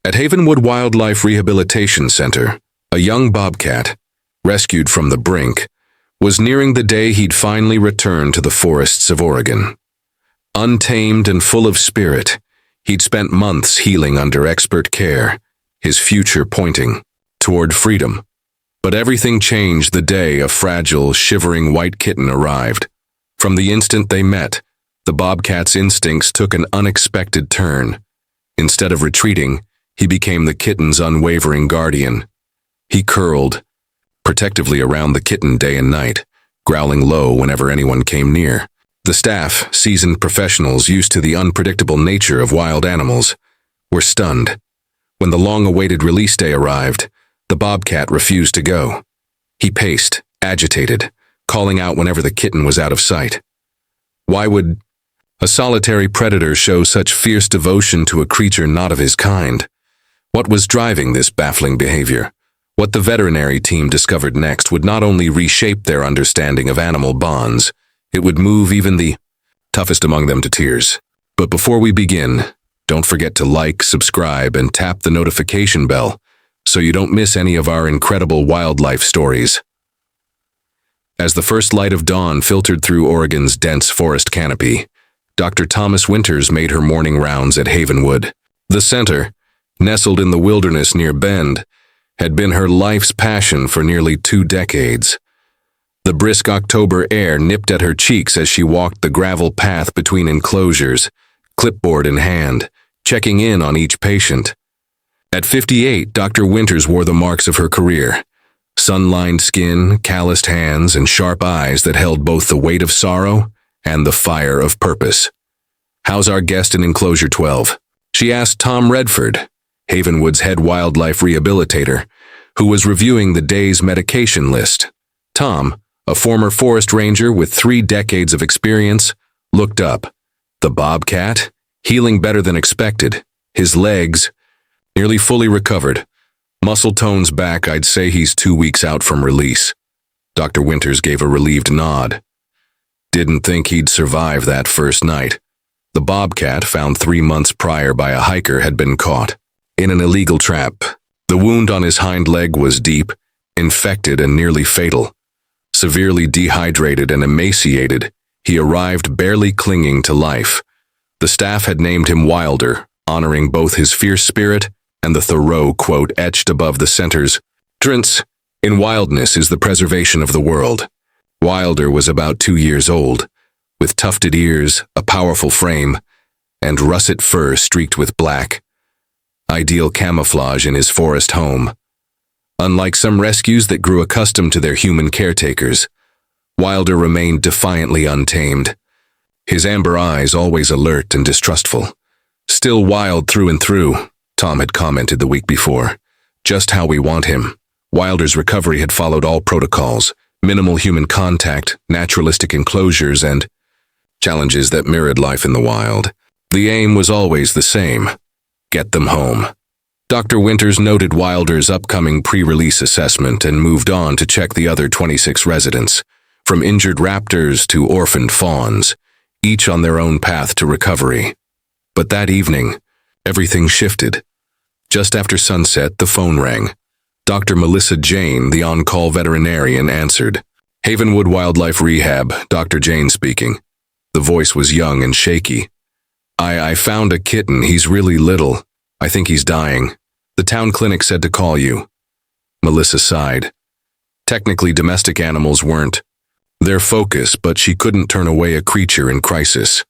At Havenwood Wildlife Rehabilitation Center, a young bobcat, rescued from the brink, was nearing the day he'd finally return to the forests of Oregon. Untamed and full of spirit, he'd spent months healing under expert care, his future pointing toward freedom. But everything changed the day a fragile, shivering white kitten arrived. From the instant they met, the bobcat's instincts took an unexpected turn. Instead of retreating, he became the kitten's unwavering guardian. He curled protectively around the kitten day and night, growling low whenever anyone came near. The staff, seasoned professionals used to the unpredictable nature of wild animals, were stunned. When the long-awaited release day arrived, the bobcat refused to go. He paced, agitated, calling out whenever the kitten was out of sight. Why would a solitary predator show such fierce devotion to a creature not of his kind? What was driving this baffling behavior? What the veterinary team discovered next would not only reshape their understanding of animal bonds, it would move even the toughest among them to tears. But before we begin, don't forget to like, subscribe, and tap the notification bell so you don't miss any of our incredible wildlife stories. As the first light of dawn filtered through Oregon's dense forest canopy, Dr. Thomas Winters made her morning rounds at Havenwood. The center, nestled in the wilderness near Bend, had been her life's passion for nearly 2 decades. The brisk October air nipped at her cheeks as she walked the gravel path between enclosures, clipboard in hand, checking in on each patient. At 58, Dr. Winters wore the marks of her career: sun-lined skin, calloused hands, and sharp eyes that held both the weight of sorrow and the fire of purpose. "How's our guest in enclosure 12? She asked Tom Redford, Havenwood's head wildlife rehabilitator, who was reviewing the day's medication list. Tom, a former forest ranger with 3 decades of experience, looked up. The bobcat, healing better than expected, his legs nearly fully recovered. Muscle tones back, I'd say he's 2 weeks out from release. Dr. Winters gave a relieved nod. Didn't think he'd survive that first night. The bobcat, found 3 months prior by a hiker, had been caught in an illegal trap. The wound on his hind leg was deep, infected, and nearly fatal. Severely dehydrated and emaciated, he arrived barely clinging to life. The staff had named him Wilder, honoring both his fierce spirit and the Thoreau quote etched above the center's entrance: "In wildness is the preservation of the world." Wilder was about 2 years old, with tufted ears, a powerful frame, and russet fur streaked with black. Ideal camouflage in his forest home. Unlike some rescues that grew accustomed to their human caretakers, Wilder remained defiantly untamed, his amber eyes always alert and distrustful. "Still wild through and through," Tom had commented the week before. "Just how we want him." Wilder's recovery had followed all protocols: minimal human contact, naturalistic enclosures, and challenges that mirrored life in the wild. The aim was always the same: get them home. Dr. Winters noted Wilder's upcoming pre-release assessment and moved on to check the other 26 residents, from injured raptors to orphaned fawns, each on their own path to recovery. But that evening, everything shifted. Just after sunset, the phone rang. Dr. Melissa Jane, the on-call veterinarian, answered. "Havenwood Wildlife Rehab, Dr. Jane speaking." The voice was young and shaky. I found a kitten. He's really little. I think he's dying. The town clinic said to call you." Melissa sighed. Technically, domestic animals weren't their focus, but she couldn't turn away a creature in crisis.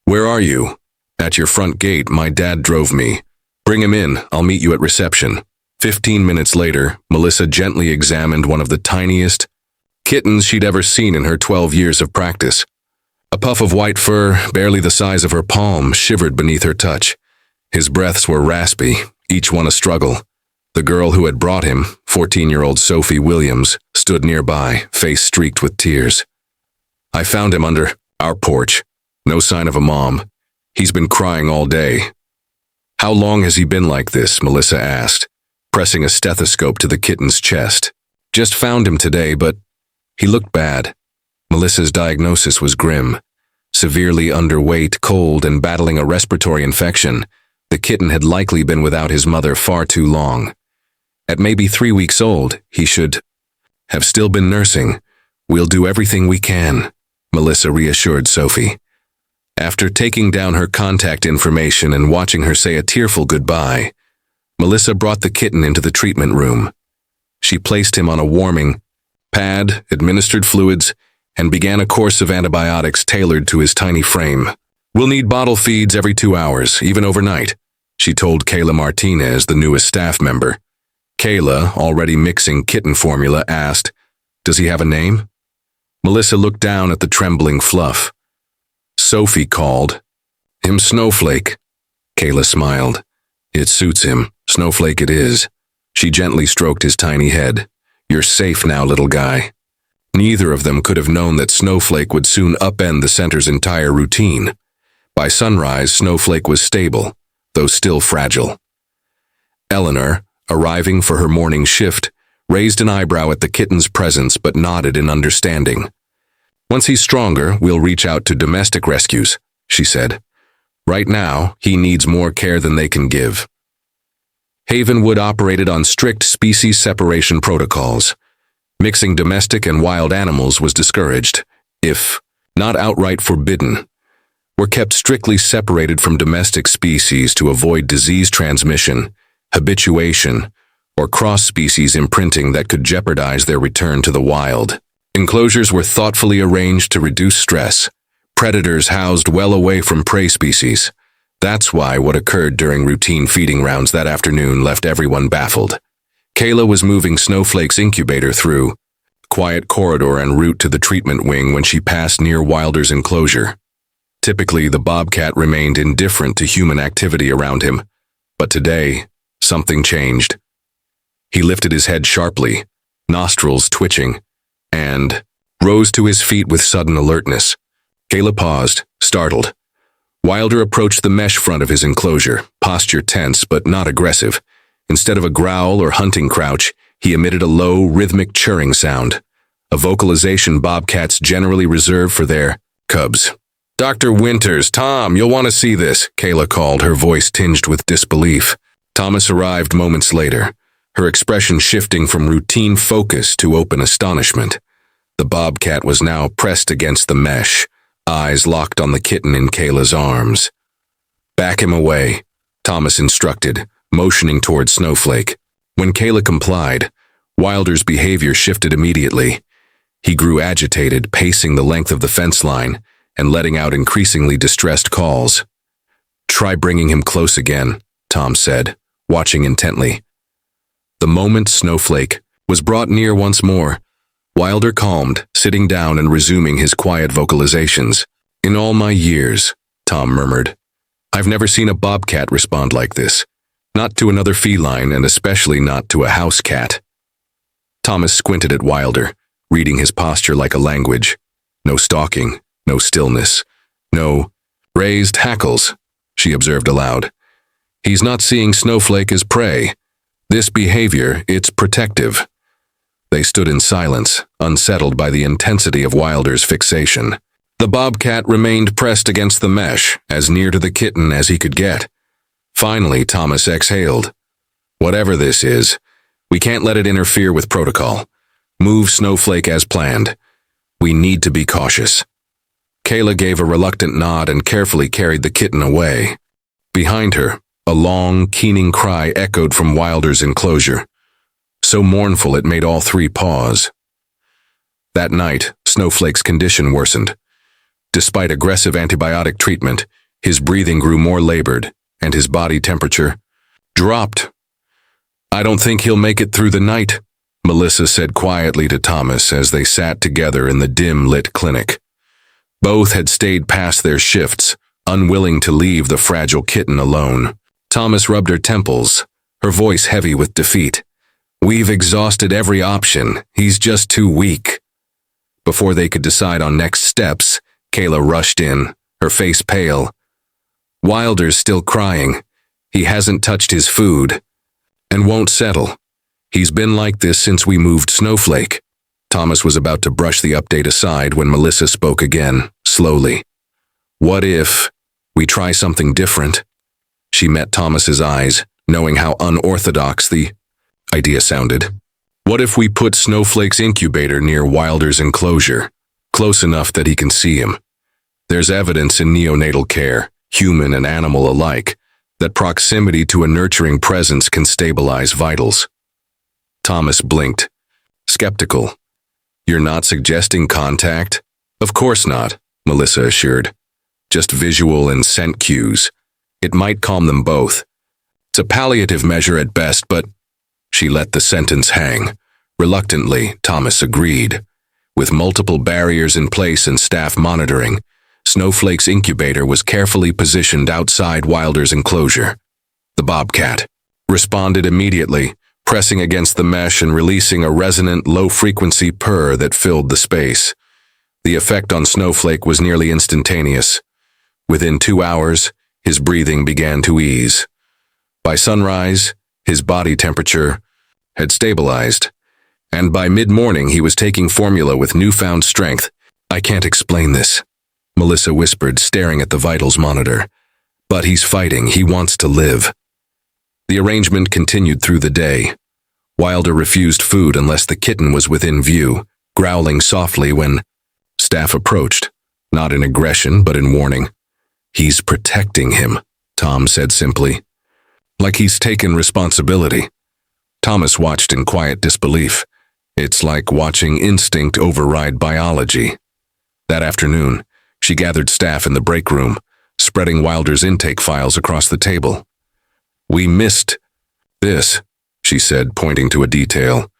"Where are you?" "At your front gate. My dad drove me." "Bring him in. I'll meet you at reception." 15 minutes later, Melissa gently examined one of the tiniest kittens she'd ever seen in her 12 years of practice. A puff of white fur, barely the size of her palm, shivered beneath her touch. His breaths were raspy, each one a struggle. The girl who had brought him, 14-year-old Sophie Williams, stood nearby, face streaked with tears. "I found him under our porch. No sign of a mom. He's been crying all day." "How long has he been like this?" Melissa asked, pressing a stethoscope to the kitten's chest. "Just found him today, but he looked bad." Melissa's diagnosis was grim. Severely underweight, cold, and battling a respiratory infection, The kitten had likely been without his mother far too long. At maybe 3 weeks old, he should have still been nursing. "We'll do everything we can," Melissa reassured Sophie. After taking down her contact information and watching her say a tearful goodbye, Melissa brought the kitten into the treatment room. She placed him on a warming pad, administered fluids, and began a course of antibiotics tailored to his tiny frame. "We'll need bottle feeds every 2 hours, even overnight," she told Kayla Martinez, the newest staff member. Kayla, already mixing kitten formula, asked, "Does he have a name?" Melissa looked down at the trembling fluff. Sophie called him Snowflake. Kayla smiled. "It suits him. Snowflake it is." She gently stroked his tiny head. "You're safe now, little guy." Neither of them could have known that Snowflake would soon upend the center's entire routine. By sunrise, Snowflake was stable, though still fragile. Eleanor, arriving for her morning shift, raised an eyebrow at the kitten's presence but nodded in understanding. "Once he's stronger, we'll reach out to domestic rescues," she said. "Right now, he needs more care than they can give." Havenwood operated on strict species separation protocols. Mixing domestic and wild animals was discouraged, if not outright forbidden. Were kept strictly separated from domestic species to avoid disease transmission, habituation, or cross-species imprinting that could jeopardize their return to the wild. Enclosures were thoughtfully arranged to reduce stress. Predators housed well away from prey species. That's why what occurred during routine feeding rounds that afternoon left everyone baffled. Kayla was moving Snowflake's incubator through quiet corridor en route to the treatment wing when she passed near Wilder's enclosure. Typically, the Bobcat remained indifferent to human activity around him, but today, something changed. He lifted his head sharply, nostrils twitching, and rose to his feet with sudden alertness. Kayla paused, startled. Wilder approached the mesh front of his enclosure, posture tense but not aggressive. Instead of a growl or hunting crouch, he emitted a low, rhythmic churring sound, a vocalization bobcats generally reserve for their cubs. "Dr. Winters, Tom, you'll want to see this," Kayla called, her voice tinged with disbelief. Thomas arrived moments later, her expression shifting from routine focus to open astonishment. The bobcat was now pressed against the mesh, eyes locked on the kitten in Kayla's arms. "Back him away," Thomas instructed, motioning toward Snowflake. When Kayla complied, Wilder's behavior shifted immediately. He grew agitated, pacing the length of the fence line and letting out increasingly distressed calls. "Try bringing him close again," Tom said, watching intently. The moment Snowflake was brought near once more, Wilder calmed, sitting down and resuming his quiet vocalizations. "In all my years," Tom murmured, "I've never seen a bobcat respond like this. Not to another feline and especially not to a house cat." Thomas squinted at Wilder, reading his posture like a language. No stalking, no stillness, no raised hackles, she observed aloud. "He's not seeing Snowflake as prey. This behavior, it's protective." They stood in silence, unsettled by the intensity of Wilder's fixation. The bobcat remained pressed against the mesh, as near to the kitten as he could get. Finally, Thomas exhaled. "Whatever this is, we can't let it interfere with protocol. Move Snowflake as planned. We need to be cautious." Kayla gave a reluctant nod and carefully carried the kitten away. Behind her, a long, keening cry echoed from Wilder's enclosure, so mournful it made all three pause. That night, Snowflake's condition worsened. Despite aggressive antibiotic treatment, his breathing grew more labored, and his body temperature dropped. "I don't think he'll make it through the night," Melissa said quietly to Thomas as they sat together in the dim-lit clinic. Both had stayed past their shifts, unwilling to leave the fragile kitten alone. Thomas rubbed her temples, her voice heavy with defeat. "We've exhausted every option. He's just too weak." Before they could decide on next steps, Kayla rushed in, her face pale. "Wilder's still crying. He hasn't touched his food, and won't settle. He's been like this since we moved Snowflake." Thomas was about to brush the update aside when Melissa spoke again, slowly. "What if we try something different?" She met Thomas's eyes, knowing how unorthodox the idea sounded. What if we put Snowflake's incubator near Wilder's enclosure, close enough that he can see him? There's evidence in neonatal care, human and animal alike, that proximity to a nurturing presence can stabilize vitals. Thomas blinked, skeptical. You're not suggesting contact? Of course not, Melissa assured. Just visual and scent cues. It might calm them both. It's a palliative measure at best, but she let the sentence hang. Reluctantly, Thomas agreed. With multiple barriers in place and staff monitoring, Snowflake's incubator was carefully positioned outside Wilder's enclosure. The Bobcat responded immediately, pressing against the mesh and releasing a resonant, low-frequency purr that filled the space. The effect on Snowflake was nearly instantaneous. Within 2 hours, his breathing began to ease. By sunrise, his body temperature had stabilized, and by mid-morning he was taking formula with newfound strength. I can't explain this, Melissa whispered, staring at the vitals monitor. But he's fighting. He wants to live. The arrangement continued through the day. Wilder refused food unless the kitten was within view, growling softly when staff approached, not in aggression but in warning. He's protecting him, Tom said simply. Like he's taken responsibility. Thomas watched in quiet disbelief. It's like watching instinct override biology. That afternoon, she gathered staff in the break room, spreading Wilder's intake files across the table. We missed this, she said, pointing to a detail.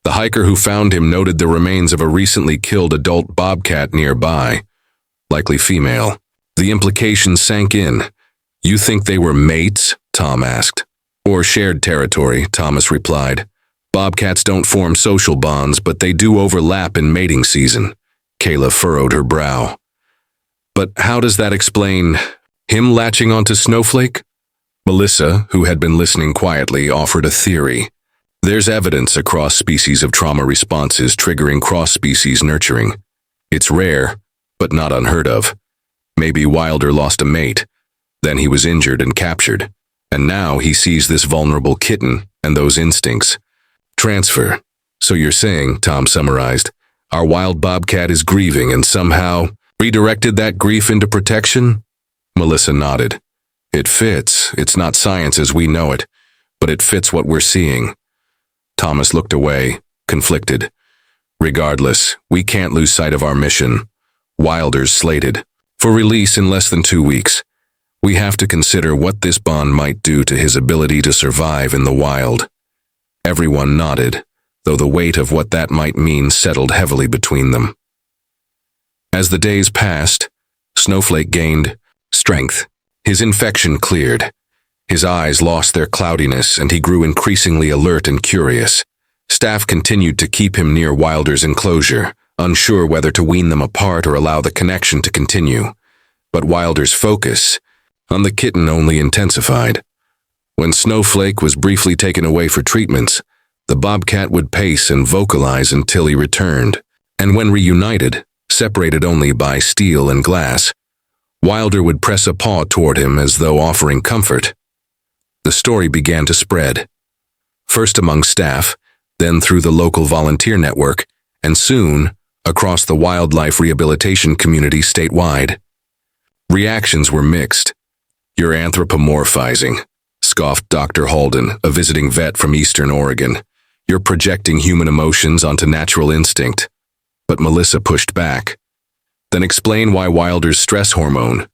The hiker who found him noted the remains of a recently killed adult bobcat nearby, likely female. The implication sank in. You think they were mates? Tom asked. Or shared territory, Thomas replied. Bobcats don't form social bonds, but they do overlap in mating season. Kayla furrowed her brow. But how does that explain him latching onto Snowflake? Melissa, who had been listening quietly, offered a theory. There's evidence across species of trauma responses triggering cross-species nurturing. It's rare, but not unheard of. Maybe Wilder lost a mate, then he was injured and captured, and now he sees this vulnerable kitten and those instincts. Transfer. So you're saying, Tom summarized, our wild bobcat is grieving and somehow redirected that grief into protection? Melissa nodded. It fits. It's not science as we know it, but it fits what we're seeing. Thomas looked away, conflicted. Regardless, we can't lose sight of our mission. Wilder's slated for release in less than 2 weeks. We have to consider what this bond might do to his ability to survive in the wild. Everyone nodded, though the weight of what that might mean settled heavily between them. As the days passed, Snowflake gained strength. His infection cleared. His eyes lost their cloudiness, and he grew increasingly alert and curious. Staff continued to keep him near Wilder's enclosure, unsure whether to wean them apart or allow the connection to continue. But Wilder's focus on the kitten only intensified. When Snowflake was briefly taken away for treatments, the bobcat would pace and vocalize until he returned, and when reunited, separated only by steel and glass, Wilder would press a paw toward him as though offering comfort. The story began to spread, first among staff, then through the local volunteer network, and soon across the wildlife rehabilitation community statewide. Reactions were mixed. You're anthropomorphizing, scoffed Dr. Halden, a visiting vet from Eastern Oregon. You're projecting human emotions onto natural instinct. But Melissa pushed back. Then explain why Wilder's stress hormone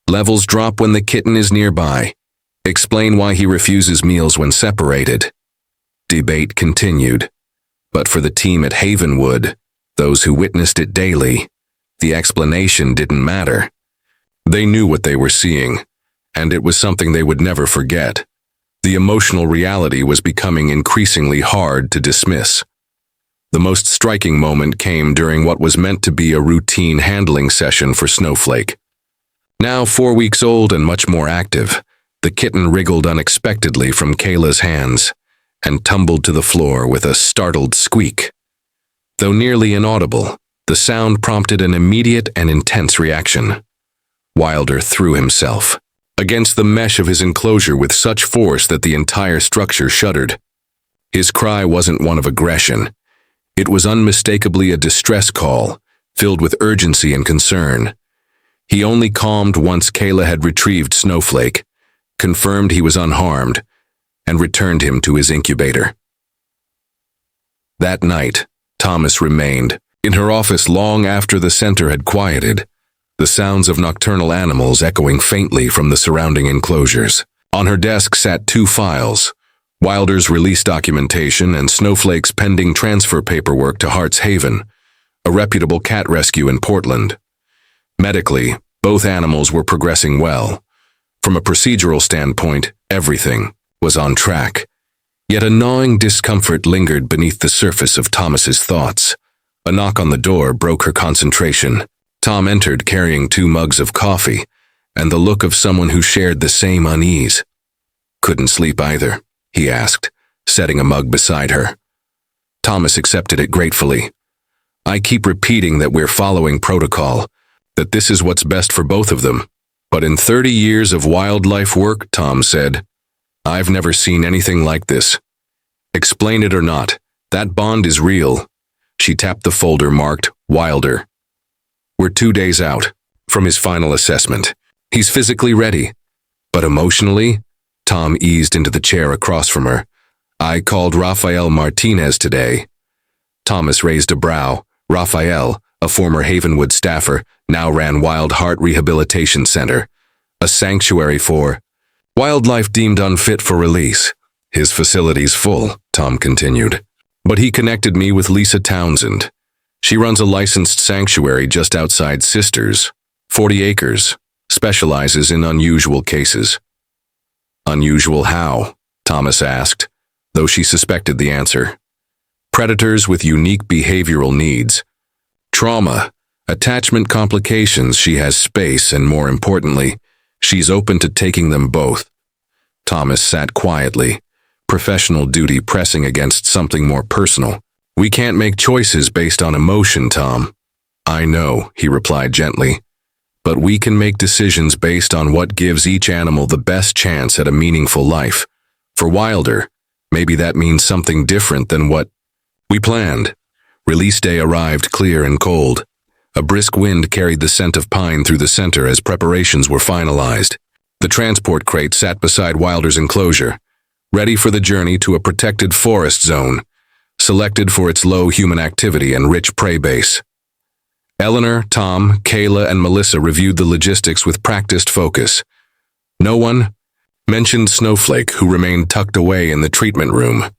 levels drop when the kitten is nearby. Explain why he refuses meals when separated. Debate continued. But for the team at Havenwood, those who witnessed it daily, the explanation didn't matter. They knew what they were seeing, and it was something they would never forget. The emotional reality was becoming increasingly hard to dismiss. The most striking moment came during what was meant to be a routine handling session for Snowflake. Now 4 weeks old and much more active, the kitten wriggled unexpectedly from Kayla's hands and tumbled to the floor with a startled squeak. Though nearly inaudible, the sound prompted an immediate and intense reaction. Wilder threw himself against the mesh of his enclosure with such force that the entire structure shuddered. His cry wasn't one of aggression. It was unmistakably a distress call, filled with urgency and concern. He only calmed once Kayla had retrieved Snowflake, confirmed he was unharmed, and returned him to his incubator. That night, Thomas remained in her office long after the center had quieted, the sounds of nocturnal animals echoing faintly from the surrounding enclosures. On her desk sat two files, Wilder's release documentation and Snowflake's pending transfer paperwork to Heart's Haven, a reputable cat rescue in Portland. Medically, both animals were progressing well. From a procedural standpoint, everything was on track. Yet a gnawing discomfort lingered beneath the surface of Thomas's thoughts. A knock on the door broke her concentration. Tom entered carrying 2 mugs of coffee, and the look of someone who shared the same unease. "Couldn't sleep either?" he asked, setting a mug beside her. Thomas accepted it gratefully. "I keep repeating that we're following protocol, that this is what's best for both of them. But in 30 years of wildlife work," Tom said, "I've never seen anything like this. Explain it or not, that bond is real." She tapped the folder marked Wilder. "We're 2 days out from his final assessment. He's physically ready. But emotionally?" Tom eased into the chair across from her. "I called Rafael Martinez today." Thomas raised a brow. Rafael, a former Havenwood staffer, now ran Wild Heart Rehabilitation Center, a sanctuary for wildlife deemed unfit for release. "His facility's full," Tom continued. "But he connected me with Lisa Townsend. She runs a licensed sanctuary just outside Sisters, 40 acres, specializes in unusual cases." "Unusual how?" Thomas asked, though she suspected the answer. "Predators with unique behavioral needs. Trauma, attachment complications. She has space, and more importantly, she's open to taking them both." Thomas sat quietly, professional duty pressing against something more personal. "We can't make choices based on emotion, Tom." "I know," he replied gently. "But we can make decisions based on what gives each animal the best chance at a meaningful life. For Wilder, maybe that means something different than what we planned." Release day arrived clear and cold. A brisk wind carried the scent of pine through the center as preparations were finalized. The transport crate sat beside Wilder's enclosure, ready for the journey to a protected forest zone, selected for its low human activity and rich prey base. Eleanor, Tom, Kayla, and Melissa reviewed the logistics with practiced focus. No one mentioned Snowflake, who remained tucked away in the treatment room.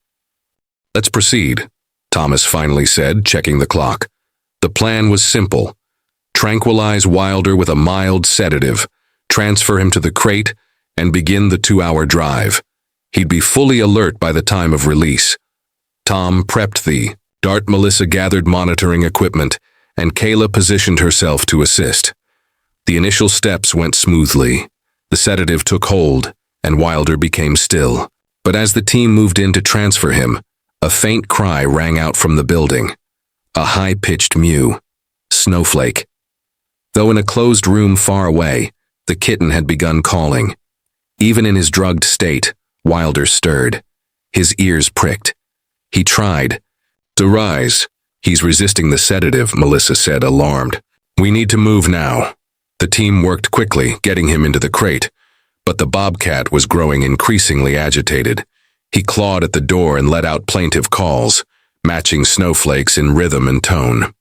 "Let's proceed," Thomas finally said, checking the clock. The plan was simple. Tranquilize Wilder with a mild sedative, transfer him to the crate, and begin the 2-hour drive. He'd be fully alert by the time of release. Tom prepped the dart. Melissa gathered monitoring equipment, and Kayla positioned herself to assist. The initial steps went smoothly. The sedative took hold, and Wilder became still. But as the team moved in to transfer him, a faint cry rang out from the building. A high-pitched mew. Snowflake. Though in a closed room far away, the kitten had begun calling. Even in his drugged state, Wilder stirred. His ears pricked. He tried to rise. "He's resisting the sedative," Melissa said, alarmed. "We need to move now." The team worked quickly, getting him into the crate, but the Bobcat was growing increasingly agitated. He clawed at the door and let out plaintive calls, matching Snowflake's in rhythm and tone.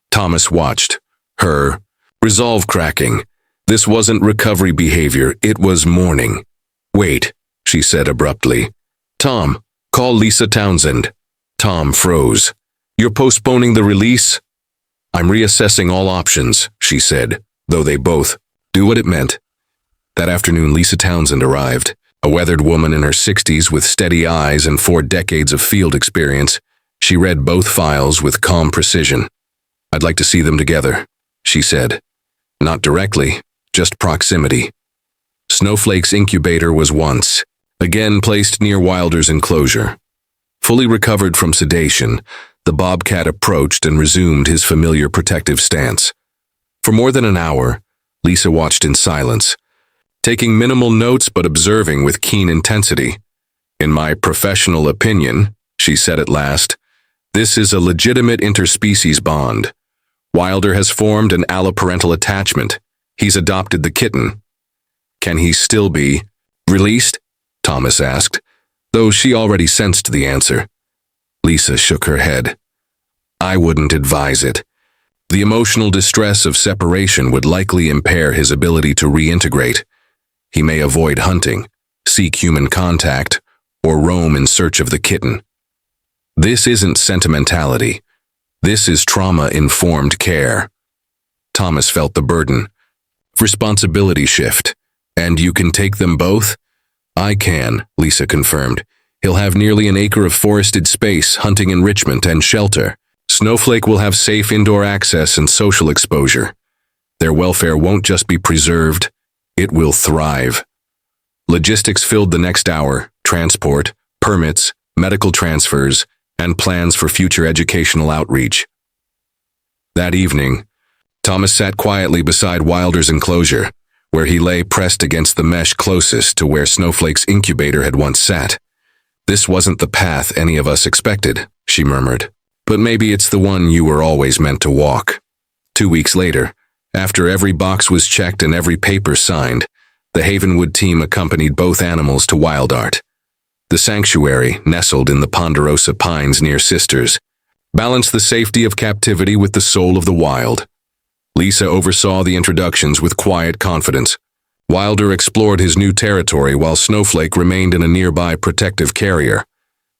Thomas watched, her resolve cracking. This wasn't recovery behavior, it was mourning. "Wait," she said abruptly. "Tom, call Lisa Townsend." Tom froze. "You're postponing the release?" "I'm reassessing all options," she said, though they both knew what it meant. That afternoon, Lisa Townsend arrived, a weathered woman in her 60s with steady eyes and 4 decades of field experience. She read both files with calm precision. "I'd like to see them together," she said. "Not directly, just proximity." Snowflake's incubator was once again placed near Wilder's enclosure. Fully recovered from sedation, the Bobcat approached and resumed his familiar protective stance. For more than an hour, Lisa watched in silence, taking minimal notes but observing with keen intensity. "In my professional opinion," she said at last, "this is a legitimate interspecies bond. Wilder has formed an alloparental attachment. He's adopted the kitten. Can he still be released?" Thomas asked, though she already sensed the answer. Lisa shook her head. "I wouldn't advise it. The emotional distress of separation would likely impair his ability to reintegrate. He may avoid hunting, seek human contact, or roam in search of the kitten. This isn't sentimentality. This is trauma-informed care." Thomas felt the burden. "Responsibility shift. And you can take them both?" "I can," Lisa confirmed. "He'll have nearly an acre of forested space, hunting enrichment, and shelter. Snowflake will have safe indoor access and social exposure. Their welfare won't just be preserved, it will thrive." Logistics filled the next hour: transport, permits, medical transfers, and plans for future educational outreach. That evening, Thomas sat quietly beside Wilder's enclosure, where he lay pressed against the mesh closest to where Snowflake's incubator had once sat. "This wasn't the path any of us expected," she murmured. "But maybe it's the one you were always meant to walk." 2 weeks later, after every box was checked and every paper signed, the Havenwood team accompanied both animals to Wildart. The sanctuary, nestled in the ponderosa pines near Sisters, balanced the safety of captivity with the soul of the wild. Lisa oversaw the introductions with quiet confidence. Wilder explored his new territory while Snowflake remained in a nearby protective carrier.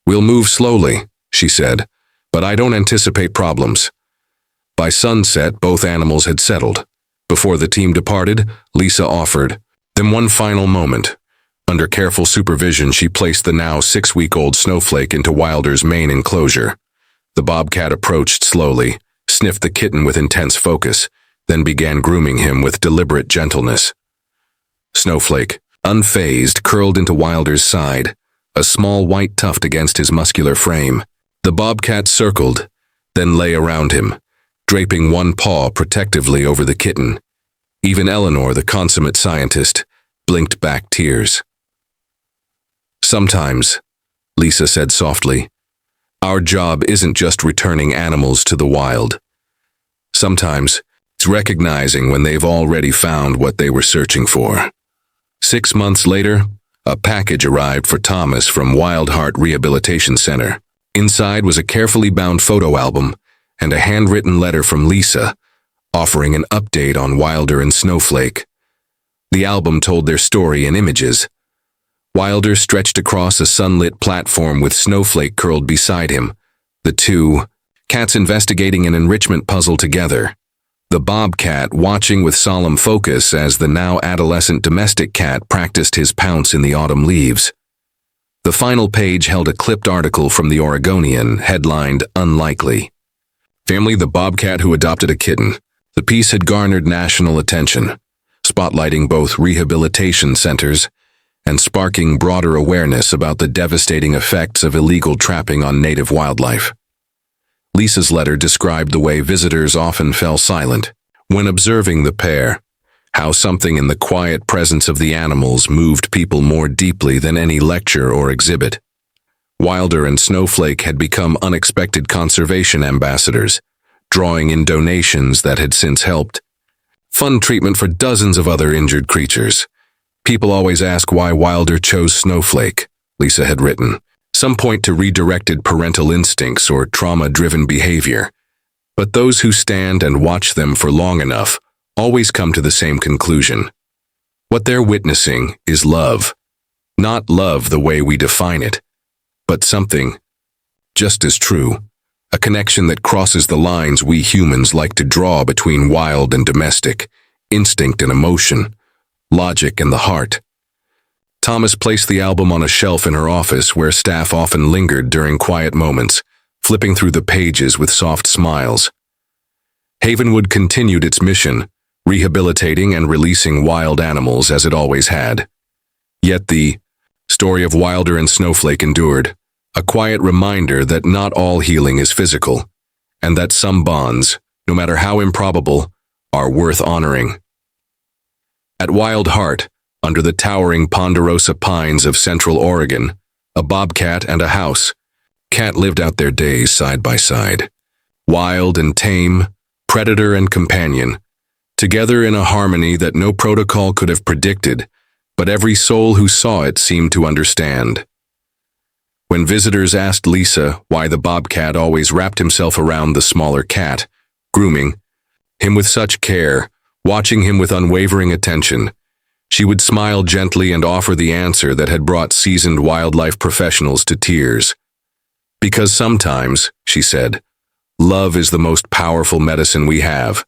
"We'll move slowly," she said, "but I don't anticipate problems." By sunset, both animals had settled. Before the team departed, Lisa offered them one final moment. Under careful supervision, she placed the now 6-week-old Snowflake into Wilder's main enclosure. The Bobcat approached slowly, sniffed the kitten with intense focus, then began grooming him with deliberate gentleness. Snowflake, unfazed, curled into Wilder's side, a small white tuft against his muscular frame. The Bobcat circled, then lay around him, draping one paw protectively over the kitten. Even Eleanor, the consummate scientist, blinked back tears. "Sometimes," Lisa said softly, "our job isn't just returning animals to the wild. Sometimes it's recognizing when they've already found what they were searching for." 6 months later, a package arrived for Thomas from Wildheart Rehabilitation Center. Inside was a carefully bound photo album and a handwritten letter from Lisa, offering an update on Wilder and Snowflake. The album told their story in images. Wilder stretched across a sunlit platform with Snowflake curled beside him, the two cats investigating an enrichment puzzle together. The Bobcat watching with solemn focus as the now adolescent domestic cat practiced his pounce in the autumn leaves. The final page held a clipped article from the Oregonian, headlined "Unlikely." Family: the Bobcat who adopted a kitten. The piece had garnered national attention, spotlighting both rehabilitation centers and sparking broader awareness about the devastating effects of illegal trapping on native wildlife. Lisa's letter described the way visitors often fell silent when observing the pair, how something in the quiet presence of the animals moved people more deeply than any lecture or exhibit. Wilder and Snowflake had become unexpected conservation ambassadors, drawing in donations that had since helped fund treatment for dozens of other injured creatures. "People always ask why Wilder chose Snowflake," Lisa had written. "Some point to redirected parental instincts or trauma-driven behavior. But those who stand and watch them for long enough always come to the same conclusion. What they're witnessing is love. Not love the way we define it, but something just as true. A connection that crosses the lines we humans like to draw between wild and domestic, instinct and emotion, logic and the heart." Thomas placed the album on a shelf in her office where staff often lingered during quiet moments, flipping through the pages with soft smiles. Havenwood continued its mission, rehabilitating and releasing wild animals as it always had. Yet the story of Wilder and Snowflake endured, a quiet reminder that not all healing is physical, and that some bonds, no matter how improbable, are worth honoring. At Wildheart, under the towering ponderosa pines of Central Oregon, a bobcat and a house. Cat lived out their days side by side, wild and tame, predator and companion, together in a harmony that no protocol could have predicted, but every soul who saw it seemed to understand. When visitors asked Lisa why the bobcat always wrapped himself around the smaller cat, grooming him with such care, watching him with unwavering attention, she would smile gently and offer the answer that had brought seasoned wildlife professionals to tears. Because sometimes, she said, love is the most powerful medicine we have.